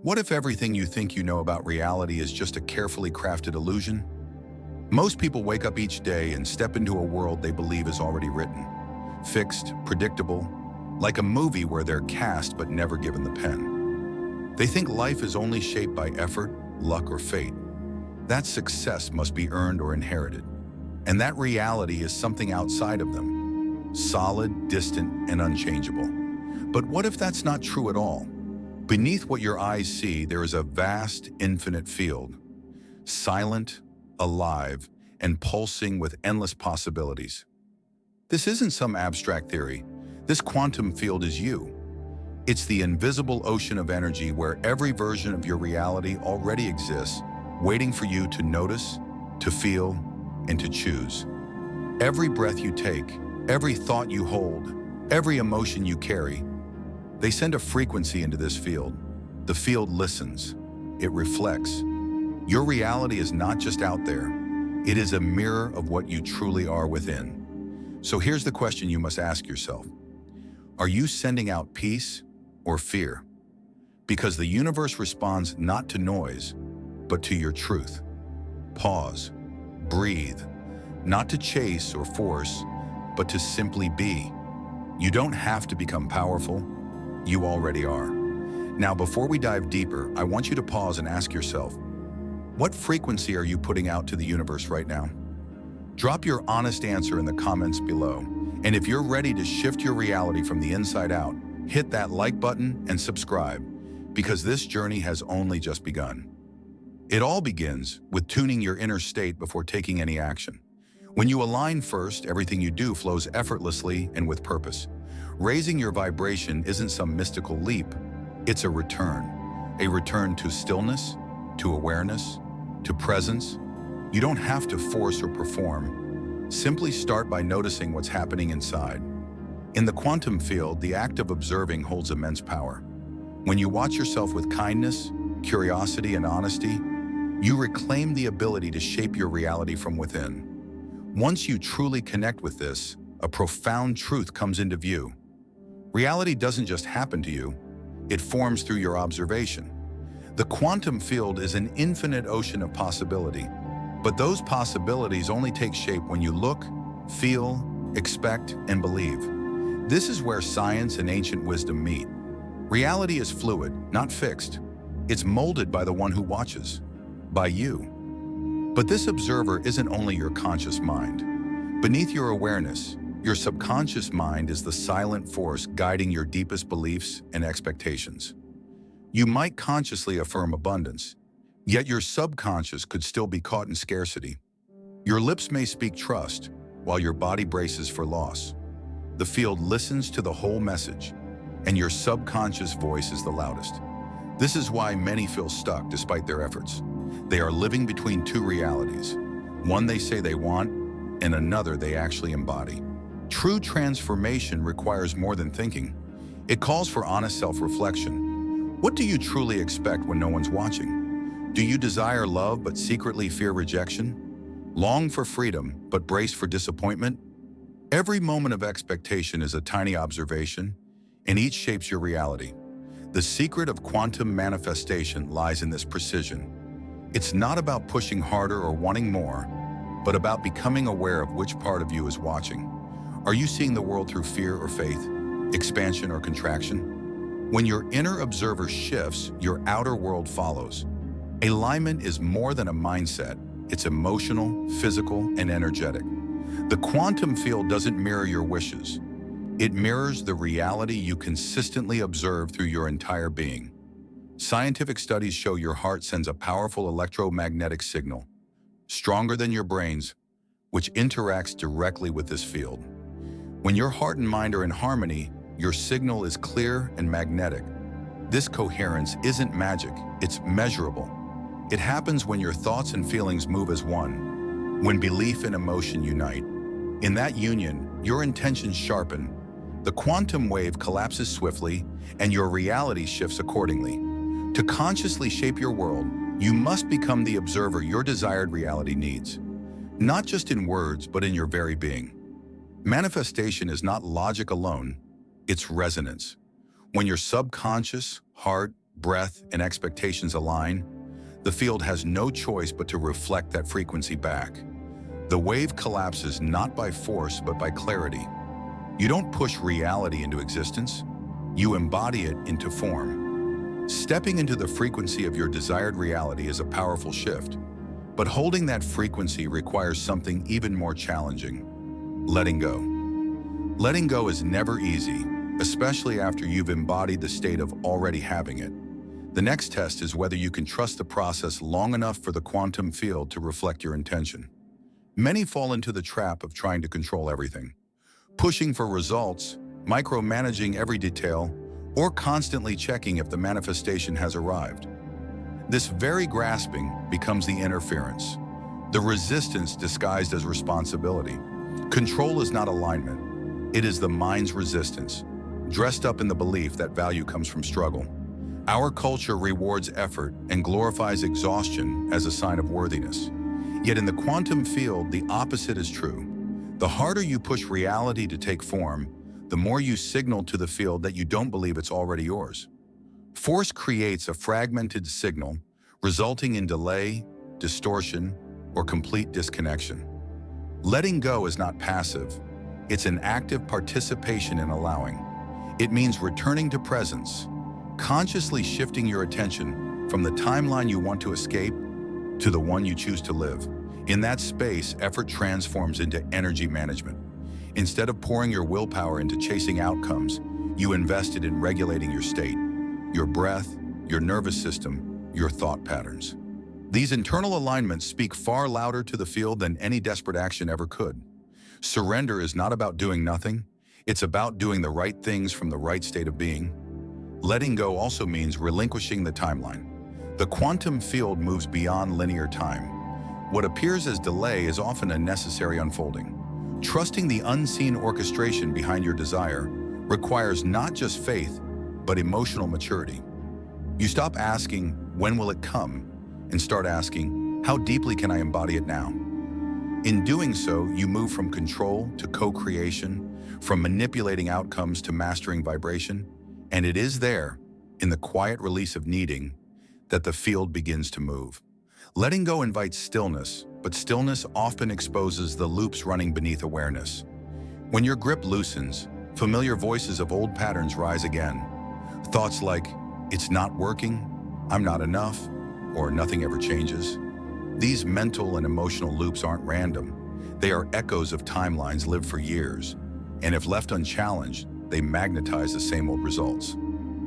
What if everything you think you know about reality is just a carefully crafted illusion? Most people wake up each day and step into a world they believe is already written. Fixed, predictable, like a movie where they're cast but never given the pen. They think life is only shaped by effort, luck, or fate. That success must be earned or inherited. And that reality is something outside of them, solid, distant, and unchangeable. But what if that's not true at all? Beneath what your eyes see, there is a vast, infinite field, silent, alive, and pulsing with endless possibilities. This isn't some abstract theory. This quantum field is you. It's the invisible ocean of energy where every version of your reality already exists, waiting for you to notice, to feel, and to choose. Every breath you take, every thought you hold, every emotion you carry, they send a frequency into this field. The field listens. It reflects. Your reality is not just out there. It is a mirror of what you truly are within. So here's the question you must ask yourself. Are you sending out peace or fear? Because the universe responds not to noise, but to your truth. Pause. Breathe. Not to chase or force, but to simply be. You don't have to become powerful. You already are. Now, before we dive deeper, I want you to pause and ask yourself, what frequency are you putting out to the universe right now? Drop your honest answer in the comments below. And if you're ready to shift your reality from the inside out, hit that like button and subscribe, because this journey has only just begun. It all begins with tuning your inner state before taking any action. When you align first, everything you do flows effortlessly and with purpose. Raising your vibration isn't some mystical leap, it's a return to stillness, to awareness, to presence. You don't have to force or perform. Simply start by noticing what's happening inside. In the quantum field, the act of observing holds immense power. When you watch yourself with kindness, curiosity, and honesty, you reclaim the ability to shape your reality from within. Once you truly connect with this, a profound truth comes into view. Reality doesn't just happen to you, it forms through your observation. The quantum field is an infinite ocean of possibility, but those possibilities only take shape when you look, feel, expect, and believe. This is where science and ancient wisdom meet. Reality is fluid, not fixed. It's molded by the one who watches, by you. But this observer isn't only your conscious mind. Beneath your awareness, your subconscious mind is the silent force guiding your deepest beliefs and expectations. You might consciously affirm abundance, yet your subconscious could still be caught in scarcity. Your lips may speak trust, while your body braces for loss. The field listens to the whole message, and your subconscious voice is the loudest. This is why many feel stuck despite their efforts. They are living between two realities, one they say they want, and another they actually embody. True transformation requires more than thinking. It calls for honest self-reflection. What do you truly expect when no one's watching? Do you desire love but secretly fear rejection? Long for freedom but brace for disappointment? Every moment of expectation is a tiny observation, and each shapes your reality. The secret of quantum manifestation lies in this precision. It's not about pushing harder or wanting more, but about becoming aware of which part of you is watching. Are you seeing the world through fear or faith, expansion or contraction? When your inner observer shifts, your outer world follows. Alignment is more than a mindset. It's emotional, physical, and energetic. The quantum field doesn't mirror your wishes. It mirrors the reality you consistently observe through your entire being. Scientific studies show your heart sends a powerful electromagnetic signal, stronger than your brain's, which interacts directly with this field. When your heart and mind are in harmony, your signal is clear and magnetic. This coherence isn't magic, it's measurable. It happens when your thoughts and feelings move as one, when belief and emotion unite. In that union, your intentions sharpen, the quantum wave collapses swiftly, and your reality shifts accordingly. To consciously shape your world, you must become the observer your desired reality needs, not just in words, but in your very being. Manifestation is not logic alone, it's resonance. When your subconscious, heart, breath, and expectations align, the field has no choice but to reflect that frequency back. The wave collapses not by force, but by clarity. You don't push reality into existence, you embody it into form. Stepping into the frequency of your desired reality is a powerful shift, but holding that frequency requires something even more challenging: letting go. Letting go is never easy, especially after you've embodied the state of already having it. The next test is whether you can trust the process long enough for the quantum field to reflect your intention. Many fall into the trap of trying to control everything, pushing for results, micromanaging every detail, or constantly checking if the manifestation has arrived. This very grasping becomes the interference, the resistance disguised as responsibility. Control is not alignment. It is the mind's resistance, dressed up in the belief that value comes from struggle. Our culture rewards effort and glorifies exhaustion as a sign of worthiness. Yet in the quantum field, the opposite is true. The harder you push reality to take form, the more you signal to the field that you don't believe it's already yours. Force creates a fragmented signal, resulting in delay, distortion, or complete disconnection. Letting go is not passive. It's an active participation in allowing. It means returning to presence, consciously shifting your attention from the timeline you want to escape to the one you choose to live. In that space, effort transforms into energy management. Instead of pouring your willpower into chasing outcomes, you invest it in regulating your state, your breath, your nervous system, your thought patterns. These internal alignments speak far louder to the field than any desperate action ever could. Surrender is not about doing nothing. It's about doing the right things from the right state of being. Letting go also means relinquishing the timeline. The quantum field moves beyond linear time. What appears as delay is often a necessary unfolding. Trusting the unseen orchestration behind your desire requires not just faith, but emotional maturity. You stop asking, when will it come? And start asking, how deeply can I embody it now? In doing so, you move from control to co-creation, from manipulating outcomes to mastering vibration, and it is there, in the quiet release of needing, that the field begins to move. Letting go invites stillness, but stillness often exposes the loops running beneath awareness. When your grip loosens, familiar voices of old patterns rise again. Thoughts like, it's not working, I'm not enough, or nothing ever changes. These mental and emotional loops aren't random. They are echoes of timelines lived for years, and if left unchallenged, they magnetize the same old results.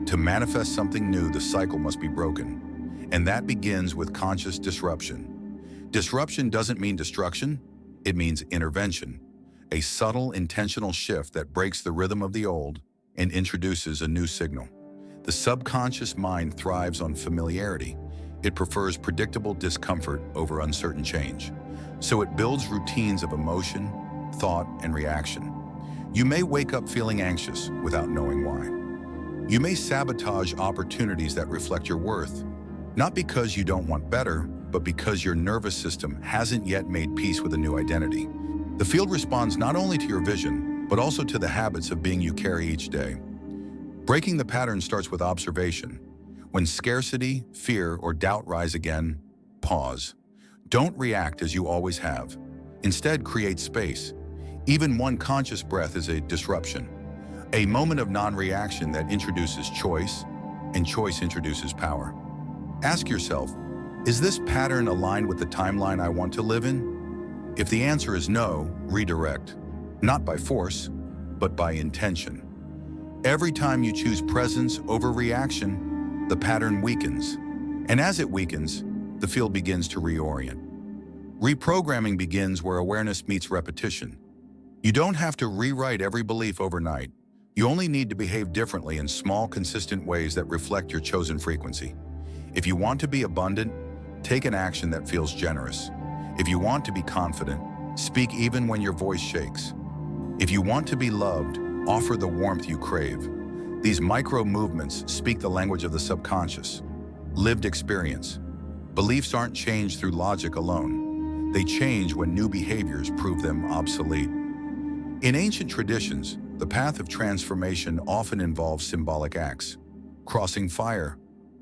To manifest something new, the cycle must be broken. And that begins with conscious disruption. Disruption doesn't mean destruction, it means intervention. A subtle, intentional shift that breaks the rhythm of the old and introduces a new signal. The subconscious mind thrives on familiarity. It prefers predictable discomfort over uncertain change. So it builds routines of emotion, thought, and reaction. You may wake up feeling anxious without knowing why. You may sabotage opportunities that reflect your worth, not because you don't want better, but because your nervous system hasn't yet made peace with a new identity. The field responds not only to your vision, but also to the habits of being you carry each day. Breaking the pattern starts with observation. When scarcity, fear, or doubt rise again, pause. Don't react as you always have. Instead, create space. Even one conscious breath is a disruption, a moment of non-reaction that introduces choice, and choice introduces power. Ask yourself, is this pattern aligned with the timeline I want to live in? If the answer is no, redirect. Not by force, but by intention. Every time you choose presence over reaction, the pattern weakens. And as it weakens, the field begins to reorient. Reprogramming begins where awareness meets repetition. You don't have to rewrite every belief overnight. You only need to behave differently in small, consistent ways that reflect your chosen frequency. If you want to be abundant, take an action that feels generous. If you want to be confident, speak even when your voice shakes. If you want to be loved, offer the warmth you crave. These micro movements speak the language of the subconscious. Lived experience. Beliefs aren't changed through logic alone. They change when new behaviors prove them obsolete. In ancient traditions, the path of transformation often involves symbolic acts: crossing fire,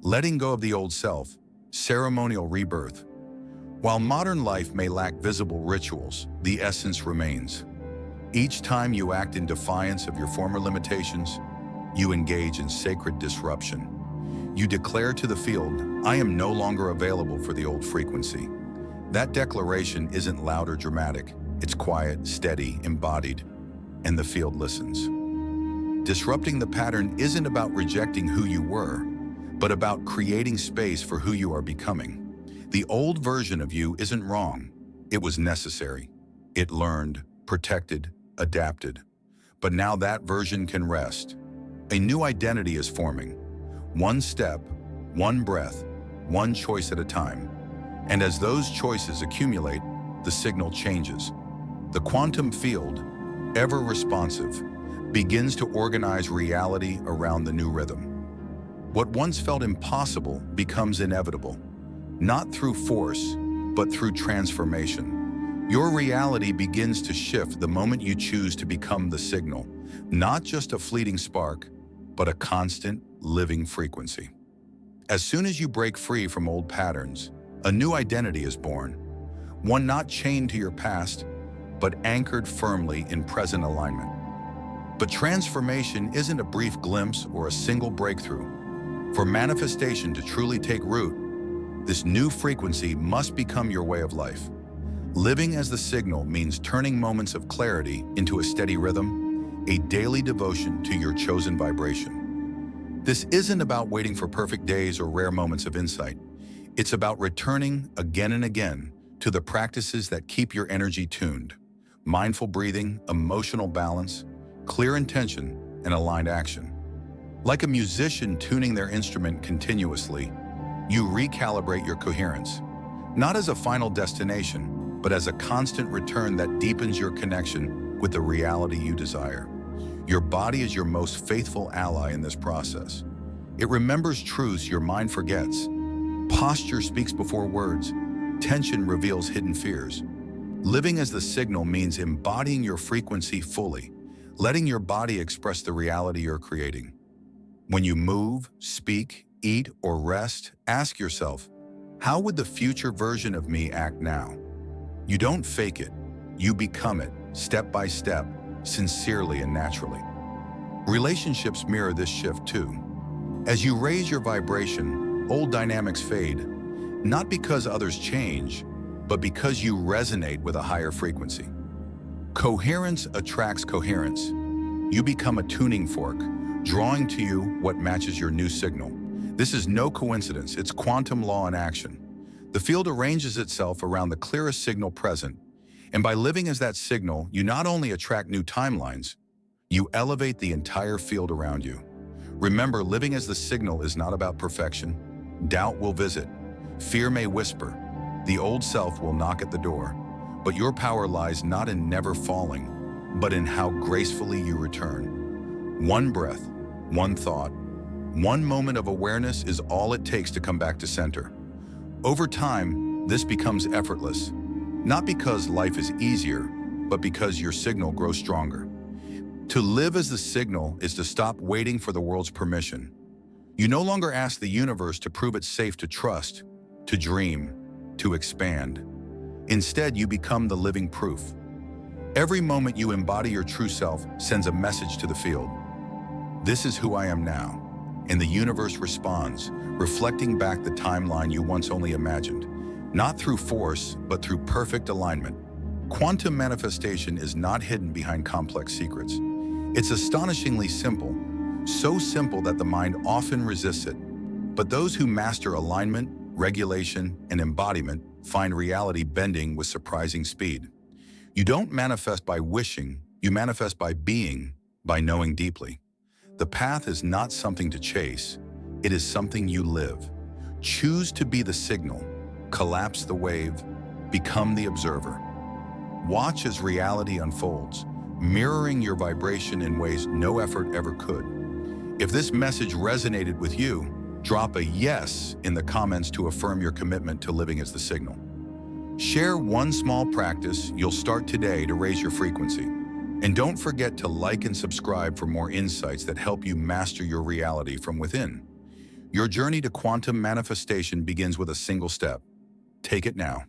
letting go of the old self, ceremonial rebirth. While modern life may lack visible rituals, the essence remains. Each time you act in defiance of your former limitations, you engage in sacred disruption. You declare to the field, I am no longer available for the old frequency. That declaration isn't loud or dramatic. It's quiet, steady, embodied, and the field listens. Disrupting the pattern isn't about rejecting who you were, but about creating space for who you are becoming. The old version of you isn't wrong. It was necessary. It learned, protected, adapted. But now that version can rest. A new identity is forming. One step, one breath, one choice at a time. And as those choices accumulate, the signal changes. The quantum field, ever responsive, begins to organize reality around the new rhythm. What once felt impossible becomes inevitable, not through force, but through transformation. Your reality begins to shift the moment you choose to become the signal, not just a fleeting spark, but a constant, living frequency. As soon as you break free from old patterns, a new identity is born, one not chained to your past, but anchored firmly in present alignment. But transformation isn't a brief glimpse or a single breakthrough. For manifestation to truly take root, this new frequency must become your way of life. Living as the signal means turning moments of clarity into a steady rhythm, a daily devotion to your chosen vibration. This isn't about waiting for perfect days or rare moments of insight. It's about returning again and again to the practices that keep your energy tuned. Mindful breathing, emotional balance, clear intention, and aligned action. Like a musician tuning their instrument continuously, you recalibrate your coherence, not as a final destination, but as a constant return that deepens your connection with the reality you desire. Your body is your most faithful ally in this process. It remembers truths your mind forgets. Posture speaks before words. Tension reveals hidden fears. Living as the signal means embodying your frequency fully, letting your body express the reality you're creating. When you move, speak, eat, or rest, ask yourself, how would the future version of me act now? You don't fake it. You become it, step by step, sincerely and naturally. Relationships mirror this shift too. As you raise your vibration, old dynamics fade, not because others change, but because you resonate with a higher frequency. Coherence attracts coherence. You become a tuning fork, drawing to you what matches your new signal. This is no coincidence, it's quantum law in action. The field arranges itself around the clearest signal present, and by living as that signal, you not only attract new timelines, you elevate the entire field around you. Remember, living as the signal is not about perfection. Doubt will visit, fear may whisper, the old self will knock at the door, but your power lies not in never falling, but in how gracefully you return. One breath, one thought, one moment of awareness is all it takes to come back to center. Over time, this becomes effortless, not because life is easier, but because your signal grows stronger. To live as the signal is to stop waiting for the world's permission. You no longer ask the universe to prove it's safe to trust, to dream, to expand. Instead, you become the living proof. Every moment you embody your true self sends a message to the field. This is who I am now, and the universe responds, reflecting back the timeline you once only imagined, not through force, but through perfect alignment. Quantum manifestation is not hidden behind complex secrets. It's astonishingly simple, so simple that the mind often resists it. But those who master alignment, regulation, and embodiment find reality bending with surprising speed. You don't manifest by wishing, you manifest by being, by knowing deeply. The path is not something to chase, it is something you live. Choose to be the signal, collapse the wave, become the observer. Watch as reality unfolds, mirroring your vibration in ways no effort ever could. If this message resonated with you, drop a yes in the comments to affirm your commitment to living as the signal. Share one small practice you'll start today to raise your frequency. And don't forget to like and subscribe for more insights that help you master your reality from within. Your journey to quantum manifestation begins with a single step. Take it now.